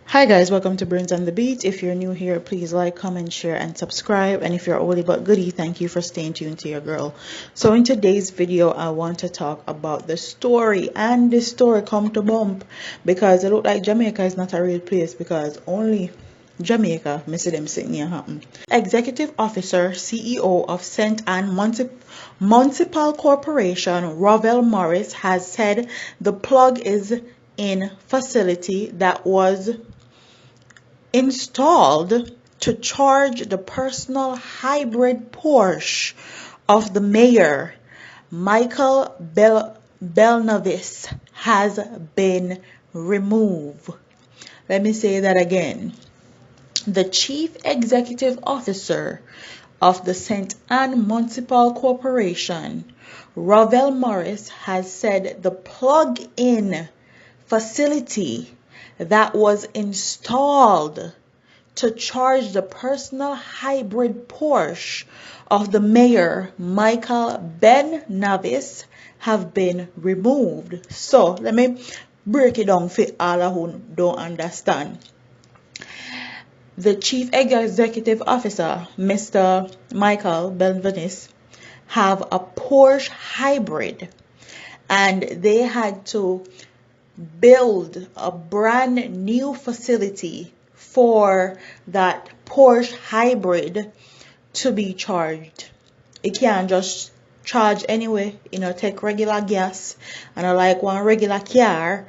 Hi guys, welcome to Brains on the Beat. If you're new here, please like, comment, share, and subscribe. And if you're oldie but goodie, thank you for staying tuned to your girl. So in today's video, I want to talk about the story, and this story come to bump because it look like Jamaica is not a real place because only Jamaica, me see them sitting here happen. Executive Officer, CEO of St. Anne Municipal Corporation, Rovell Morris, has said the plug is in facility that was installed to charge the personal hybrid Porsche of the mayor, Michael Belnavis, has been removed. Let me say that again. The chief executive officer of the St. Anne Municipal Corporation, Rovell Morris, has said the plug-in facility that was installed to charge the personal hybrid Porsche of the mayor, Michael Belnavis, have been removed. So let me break it down for all who don't understand. The chief executive officer, Mr. Michael Belnavis, have a Porsche hybrid, and they had to build a brand new facility for that Porsche hybrid to be charged. It can't just charge anyway, take regular gas, and like one regular car,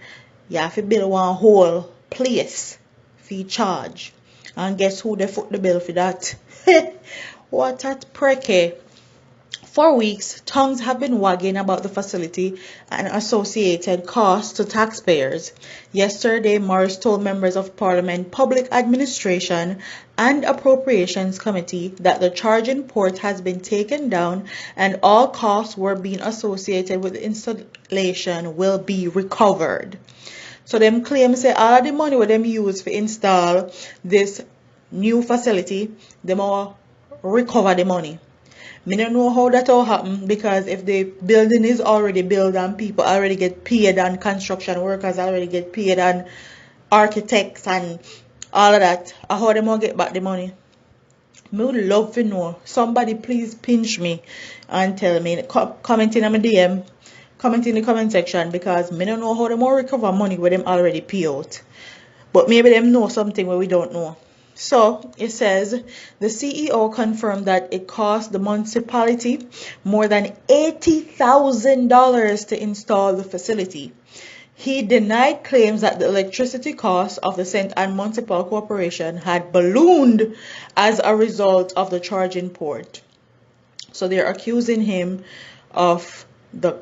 you have to build one whole place for charge. And guess who they foot the bill for that? What at preke. For weeks, tongues have been wagging about the facility and associated costs to taxpayers. Yesterday, Morris told members of Parliament, Public Administration and Appropriations Committee that the charging port has been taken down and all costs were being associated with the installation will be recovered. So them claim say all of the money what them use to install this new facility, them all recover the money. Me don't know how that all happen because if the building is already built and people already get paid and construction workers already get paid and architects and all of that, how them all get back the money? Me would love to know. Somebody please pinch me and tell me. Comment in my DM. Comment in the comment section because me don't know how them all recover money where them already pay out. But maybe them know something where we don't know. So it says the CEO confirmed that it cost the municipality more than $80,000 to install the facility. He denied claims that the electricity costs of the St. Anne Municipal Corporation had ballooned as a result of the charging port. So they're accusing him of the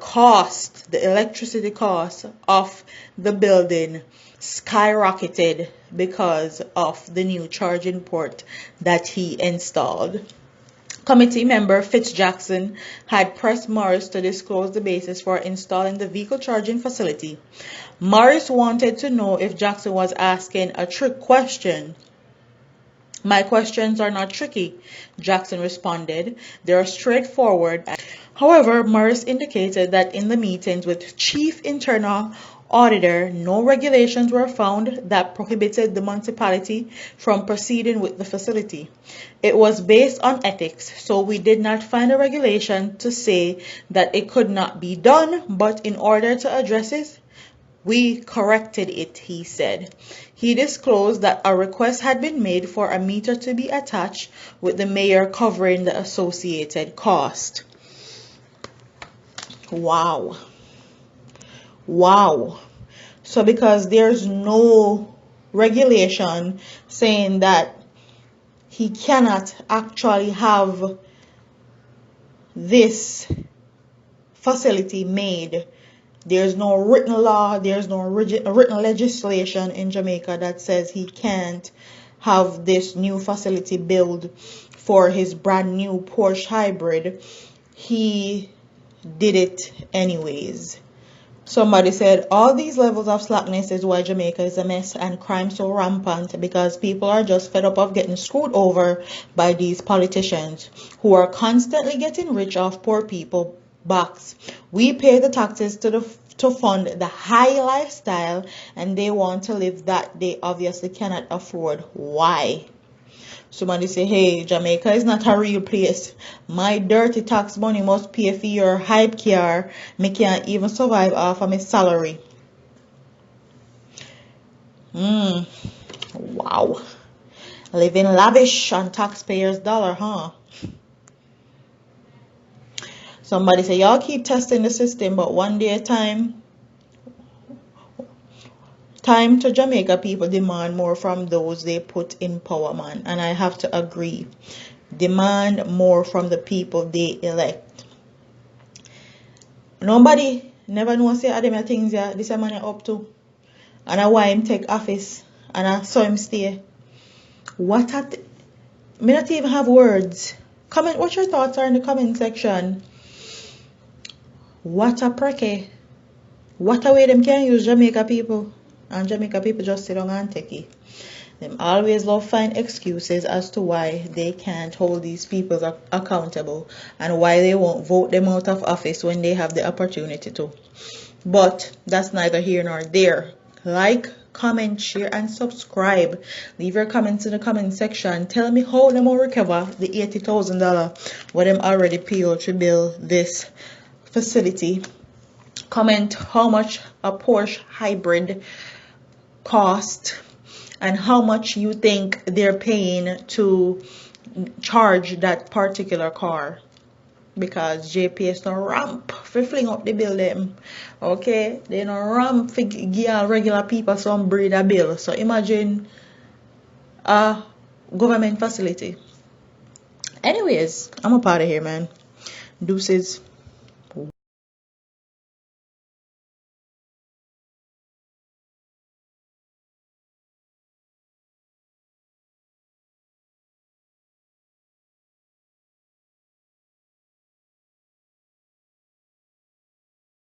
electricity cost of the building skyrocketed because of the new charging port that he installed. Committee member Fitz Jackson had pressed Morris to disclose the basis for installing the vehicle charging facility. Morris wanted to know if Jackson was asking a trick question. My questions are not tricky, Jackson responded. They are straightforward. However, Morris indicated that in the meetings with Chief Internal Auditor, no regulations were found that prohibited the municipality from proceeding with the facility. It was based on ethics, so we did not find a regulation to say that it could not be done, but in order to address it, we corrected it, he said. He disclosed that a request had been made for a meter to be attached with the mayor covering the associated cost. Wow. So because there's no regulation saying that he cannot actually have this facility made, there's no written law, there's no written legislation in Jamaica that says he can't have this new facility built for his brand new Porsche hybrid. He did it anyways. Somebody said all these levels of slackness is why Jamaica is a mess and crime so rampant, because people are just fed up of getting screwed over by these politicians who are constantly getting rich off poor people backs. We pay the taxes to to fund the high lifestyle, and they want to live that they obviously cannot afford. Why? Somebody say, hey, Jamaica is not a real place. My dirty tax money must pay for your hype car. Me can't even survive off of my salary. Wow. Living lavish on taxpayers' dollar, huh? Somebody say, y'all keep testing the system, but one day at a time to Jamaica people demand more from those they put in power, man. And I have to agree. Demand more from the people they elect. Nobody never know say them things yeah, this man up to. And I why him take office. And I saw him stay. What at me not even have words. Comment what your thoughts are in the comment section. What a precke. What a way them can use Jamaica people. And Jamaica people just sit down and take it. Them always love find excuses as to why they can't hold these people accountable and why they won't vote them out of office when they have the opportunity to. But that's neither here nor there. Like, comment, share, and subscribe. Leave your comments in the comment section. Tell me how them will recover the $80,000 what them already paid to build this facility. Comment how much a Porsche hybrid cost and how much you think they're paying to charge that particular car, because JPS no ramp for fling up the bill them. Okay, they no ramp for give regular people some bread a bill. So imagine a government facility. Anyways, I'm up out of here, man. Deuces.